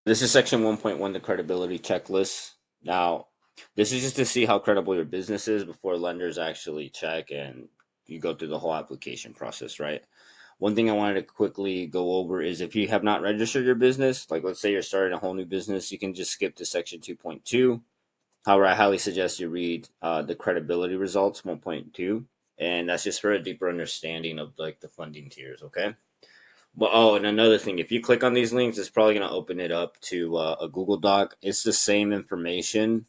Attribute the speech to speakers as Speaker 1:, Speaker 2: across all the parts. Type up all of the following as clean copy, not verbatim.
Speaker 1: This is section 1.1, the credibility checklist. Now, this is just to see how credible your business is before lenders actually check and you go through the whole application process, right? One thing I wanted to quickly go over is if you have not registered your business, like let's say you're starting a whole new business, you can just skip to section 2.2. However, I highly suggest you read the credibility results 1.2, and that's just for a deeper understanding of like the funding tiers, okay? Well, oh, and another thing, if you click on these links, it's probably going to open it up to a Google Doc. It's the same information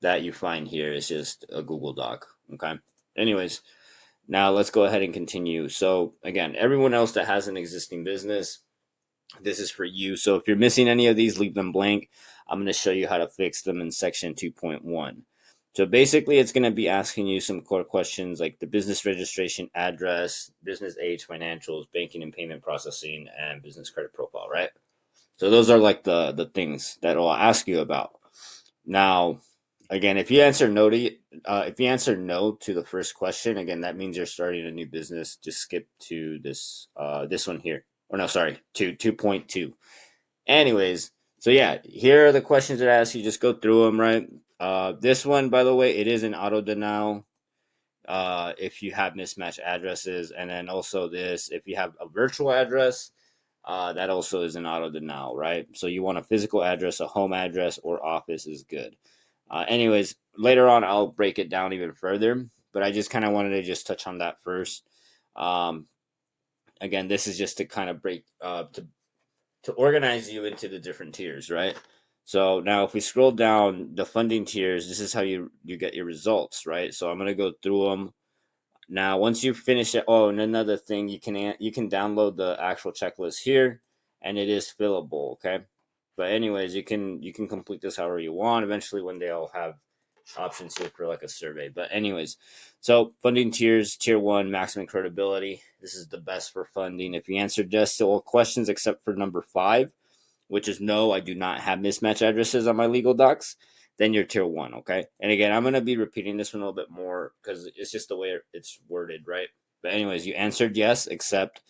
Speaker 1: that you find here. It's just a Google Doc. Okay. Anyways, now let's go ahead and continue. So, again, everyone else that has an existing business, this is for you. So, if you're missing any of these, leave them blank. I'm going to show you how to fix them in section 2.1. So basically, it's going to be asking you some core questions like the business registration address, business age, financials, banking and payment processing, and business credit profile, right? So those are like the things that I'll ask you about. Now, again, if you answer no to the first question, again, that means you're starting a new business. Just skip to this one here, or no, sorry, to 2.2. Anyways, so yeah, here are the questions that I ask you. Just go through them, right? This one, by the way, it is an auto denial. If you have mismatched addresses, and then also this, if you have a virtual address, that also is an auto denial, right? So you want a physical address, a home address, or office is good. Anyways, later on I'll break it down even further, but I just kind of wanted to just touch on that first. Um, Again, this is just to kind of break to organize you into the different tiers, right? So now if we scroll down the funding tiers, this is how you get your results, right? So I'm going to go through them. Now, once you finish it, oh, and another thing, you can download the actual checklist here, and it is fillable. Okay, but anyways, you can complete this however you want. Eventually, one day I'll have options here for like a survey. But anyways, so funding tiers, tier one, maximum credibility. This is the best for funding. If you answered yes to all questions except for number 5, which is no, I do not have mismatch addresses on my legal docs, then you're tier one, okay? And again, I'm going to be repeating this one a little bit more because it's just the way it's worded, right? But, anyways, you answered yes, except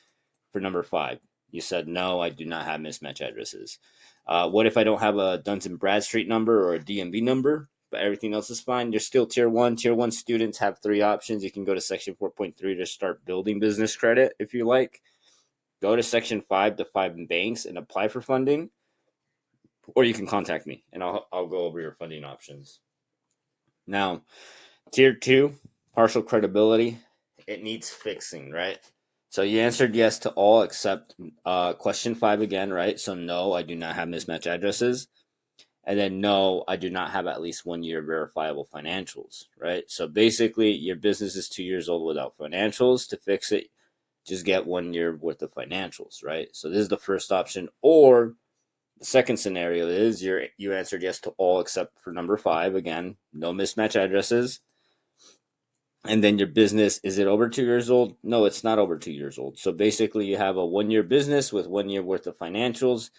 Speaker 1: for number 5. You said no, I do not have mismatch addresses. What if I don't have a Duns and Bradstreet number or a DMV number, but everything else is fine? You're still tier one. Tier one students have 3 options. You can go to section 4.3 to start building business credit if you like. Go to section 5 to 5 banks and apply for funding, or you can contact me and I'll go over your funding options. Now, tier 2, partial credibility, it needs fixing, right? So you answered yes to all except question 5 again, right? So no, I do not have mismatch addresses. And then no, I do not have at least 1 year verifiable financials, right? So basically, your business is 2 years old without financials. To fix it, just get 1 year worth of financials, right? So this is the first option. Or the second scenario is you answered yes to all except for number 5. Again, no mismatch addresses. And then your business, is it over 2 years old? No, it's not over 2 years old. So basically, you have a 1 year business with 1 year worth of financials.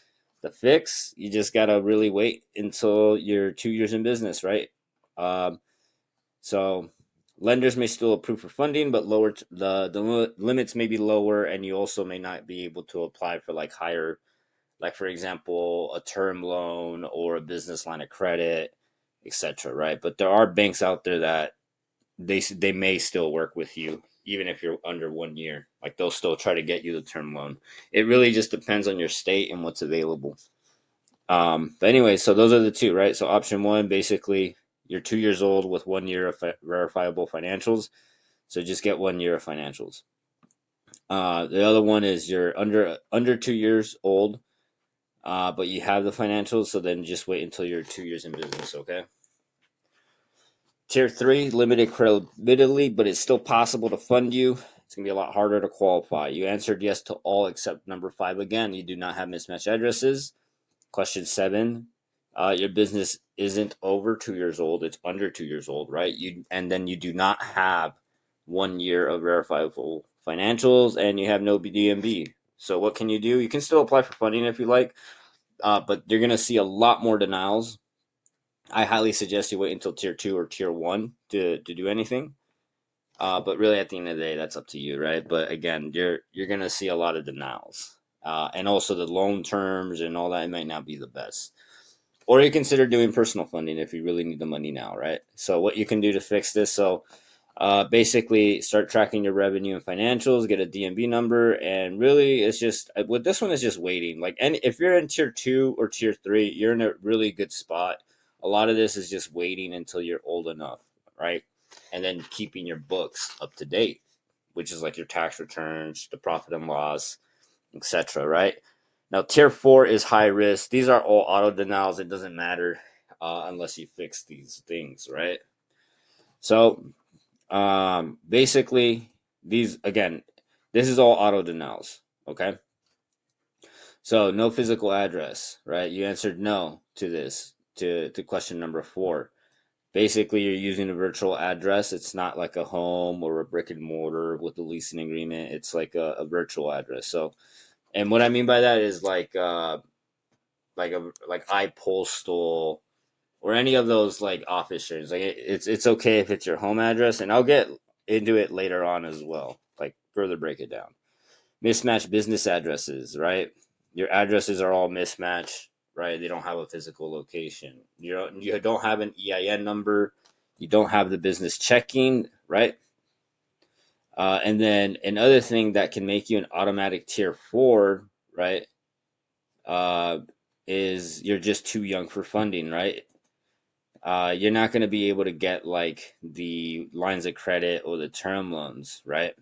Speaker 1: The fix, you just gotta really wait until you're 2 years in business, right? Um, so lenders may still approve for funding, but the limits may be lower, and you also may not be able to apply for like higher, like for example, a term loan or a business line of credit, etc. Right? But there are banks out there that they may still work with you even if you're under 1 year. Like they'll still try to get you the term loan. It really just depends on your state and what's available. But anyway, so those are the two, right? So option one, basically, you're 2 years old with 1 year of verifiable financials. So just get 1 year of financials. The other one is you're under 2 years old, but you have the financials. So then just wait until you're 2 years in business. Okay. Tier 3, limited credibility, but it's still possible to fund you. It's going to be a lot harder to qualify. You answered yes to all except number 5 again. You do not have mismatched addresses. Question 7, your business isn't over 2 years old. It's under 2 years old, right? And then you do not have 1 year of verifiable financials and you have no DMB. So what can you do? You can still apply for funding if you like, but you're going to see a lot more denials. I highly suggest you wait until tier 2 or tier 1 to do anything. But really, at the end of the day, that's up to you, right? But again, you're gonna see a lot of denials. and also the loan terms and all that might not be the best. Or you consider doing personal funding if you really need the money now, right? So what you can do to fix this, so basically start tracking your revenue and financials, get a DMB number, and really it's just with this one is just waiting. Like, and if you're in tier 2 or tier 3, you're in a really good spot. A lot of this is just waiting until you're old enough, right? And then keeping your books up to date, which is like your tax returns, the profit and loss, etc. Right? Now, tier 4 is high risk. These are all auto denials. It doesn't matter unless you fix these things, right? So basically, these again, this is all auto denials. Okay, so no physical address, right? You answered no to this to question number 4. Basically, you're using a virtual address. It's not like a home or a brick and mortar with a leasing agreement. It's like a virtual address. So, and what I mean by that is like iPostal or any of those like office shares. Like it's okay if it's your home address, and I'll get into it later on as well. Like further break it down. Mismatched business addresses, right? Your addresses are all mismatched, right? They don't have a physical location. You don't have an EIN number. You don't have the business checking, right? And then another thing that can make you an automatic tier 4, right? Uh, is you're just too young for funding, right? You're not going to be able to get like the lines of credit or the term loans, right?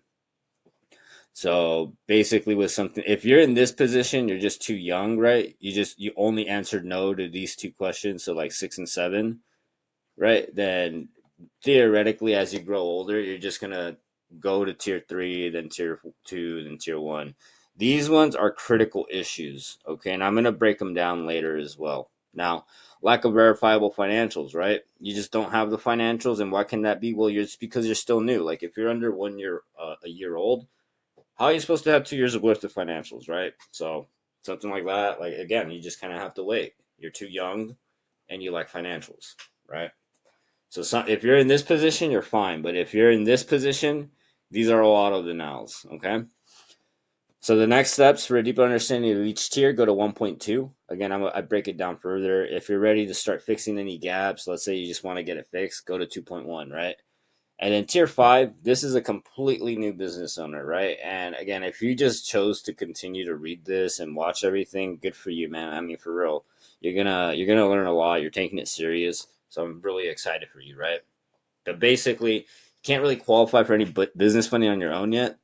Speaker 1: So basically, with something, if you're in this position, you're just too young, right? You only answered no to these two questions, so like 6 and 7, right? Then theoretically, as you grow older, you're just gonna go to tier 3, then tier 2, then tier 1. These ones are critical issues, okay? And I'm gonna break them down later as well. Now, lack of verifiable financials, right? You just don't have the financials, and why can that be? Well, it's because you're still new. Like if you're under 1 year, a year old, how are you supposed to have 2 years of worth of financials, right? So something like that, like again, you just kind of have to wait. You're too young, and you like financials, right? So if you're in this position, you're fine. But if you're in this position, these are all auto denials. Okay. So the next steps for a deeper understanding of each tier, go to 1.2. Again, I break it down further. If you're ready to start fixing any gaps, let's say you just want to get it fixed, go to 2.1, right? And then tier 5, this is a completely new business owner, right? And again, if you just chose to continue to read this and watch everything, good for you, man. I mean, for real, you're gonna learn a lot. You're taking it serious, so I'm really excited for you, right? But basically, you can't really qualify for any business funding on your own yet.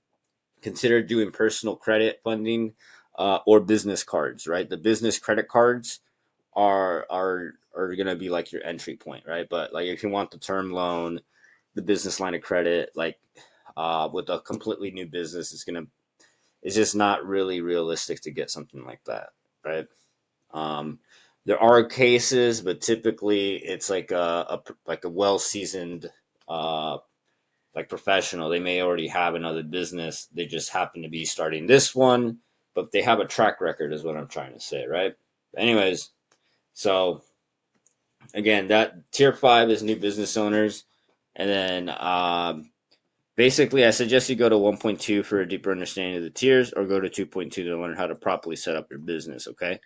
Speaker 1: Consider doing personal credit funding or business cards, right? The business credit cards are gonna be like your entry point, right? But like if you want the term loan, the business line of credit, like with a completely new business, it's just not really realistic to get something like that, right? Um, there are cases, but typically it's like a well seasoned like professional. They may already have another business. They just happen to be starting this one, but they have a track record, is what I'm trying to say, right? Anyways, so again, that tier 5 is new business owners, and then basically, I suggest you go to 1.2 for a deeper understanding of the tiers, or go to 2.2 to learn how to properly set up your business. Okay,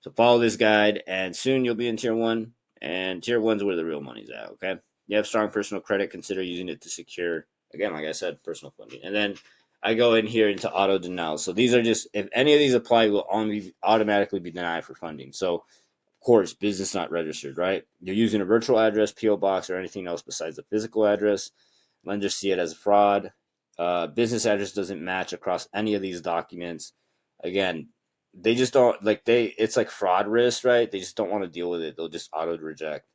Speaker 1: so follow this guide, and soon you'll be in tier 1. And tier 1's where the real money's at. Okay, you have strong personal credit. Consider using it to secure, again, like I said, personal funding. And then I go in here into auto denial. So these are just, if any of these apply, you will only automatically be denied for funding. So of course, business not registered, right? You're using a virtual address, PO box, or anything else besides the physical address. Lenders see it as a fraud. Business address doesn't match across any of these documents. Again, they just don't like it's like fraud risk, right? They just don't want to deal with it. They'll just auto reject.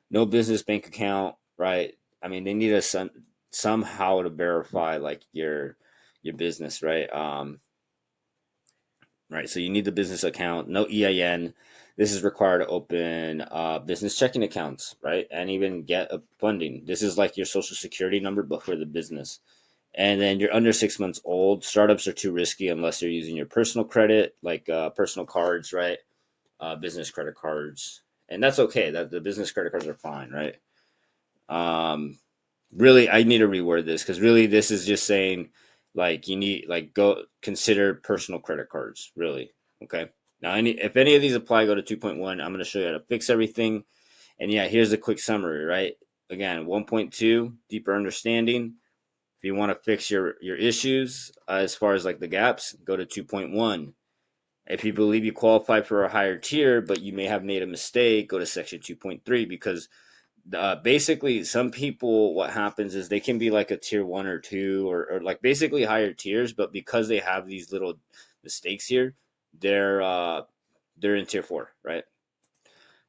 Speaker 1: No business bank account, right? I mean, they need a somehow to verify like your business, right? Right. So you need the business account, no EIN. This is required to open business checking accounts, right? And even get a funding. This is like your social security number, but for the business. And then you're under 6 months old. Startups are too risky unless you're using your personal credit, like personal cards, right? Business credit cards, and that's okay. That the business credit cards are fine, right? Um, really, I need to reword this because really, this is just saying Like you need like go consider personal credit cards, really. Okay. Now if any of these apply, go to 2.1. I'm going to show you how to fix everything. And yeah, here's a quick summary, right? Again, 1.2, deeper understanding. If you want to fix your issues as far as like the gaps, go to 2.1. If you believe you qualify for a higher tier, but you may have made a mistake, go to section 2.3, because basically some people, what happens is they can be like a tier 1 or 2, or like basically higher tiers, but because they have these little mistakes here, they're uh they're in tier 4, right?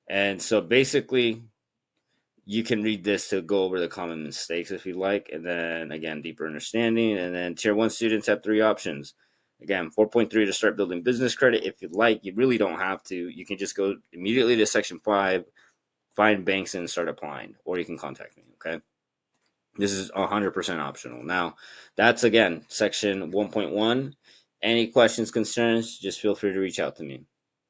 Speaker 1: And so basically you can read this to go over the common mistakes if you like, and then again, deeper understanding. And then tier 1 students have 3 options. Again, 4.3 to start building business credit. If you like, you really don't have to. You can just go immediately to section 5, find banks and start applying, or you can contact me. Okay, this is 100% optional. Now, that's again section 1.1. Any questions, concerns, just feel free to reach out to me.